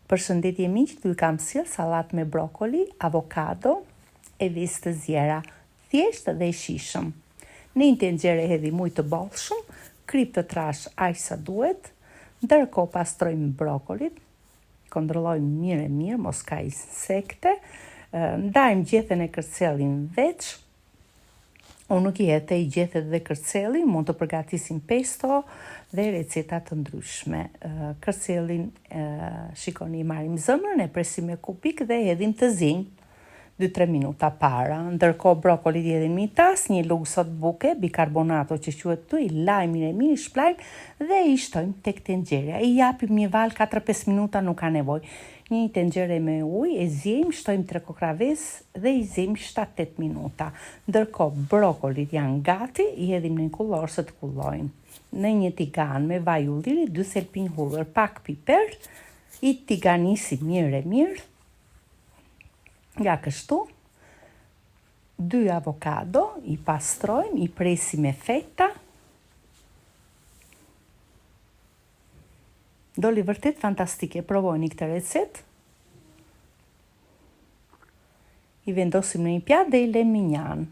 Përshëndetje miq, këtu kam sjell sallat me brokoli, avokado e vis të zjera, thjesht dhe e shijshëm. Në një tenxhere hedhim ujë të bollshëm, krip të trash aq sa duhet, ndërkohë pastrojmë brokolit, kontrollojmë mirë, mos ka insekte, ndajmë gjethen e kërcelin veç. Unë nuk i hetë i gjethet dhe kërceli, mund të përgatisim pesto dhe receta të ndryshme. Kërcelin shikoni i marim zëmrën, e presim me kupik dhe hedhim të zinj 2-3 minuta para. Ndërkohë brokolit i hedhim një tas, një lugë sot buke, bikarbonato që quhet këtu, i lajmë mirë, i shplajmë dhe i shtojmë tek tenxheria. I japim një val 4-5 minuta, nuk ka nevojë. Një tenxhere me ujë, e zjejmë, shtojmë 3 kokra vezë dhe i zjejmë 7-8 minuta. Ndërkohë brokolit janë gati, i hedhim në një kullor se të kullojnë. Në një tigan me vaj ulliri, 2 thelpinj hudhër, pak piper, i tiganisim mirë. Nga kështu, 2 avokado, i pastrojmë, i presim me feta. Doli vërtet fantastike, provojni këtë recetë. I vendosim në një pjatë dhe i lëmë njanë.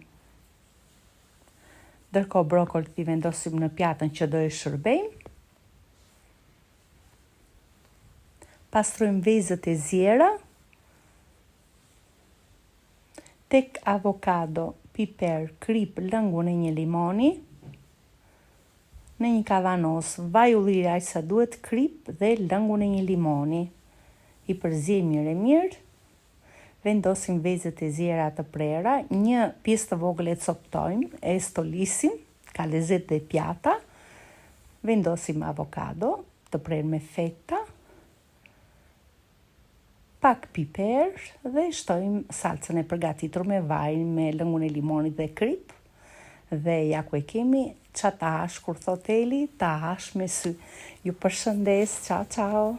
Ndërkohë brokolit i vendosim në pjatën që do e shërbejmë. Pastrojmë vezët e zjera. Tek avokado, piper, krip, lëngun e një limoni. Në një kavanos, vaj ulliri aq sa duhet, krip dhe lëngun e një limoni. I përziejmë mirë. Vendosim vezët e zjera të prera, një pjesë të vogël e coptojmë, e stolisim, ka lezet dhe pjata. Vendosim avokado, të prerë me feta, pak piper dhe shtojmë salcën e përgatitur me vaj, me lëngun e limonit dhe krip. Dhe ja ku e kemi, qa ta hash kur thot Eli, ta hash me sy. Ju përshëndes, ciao.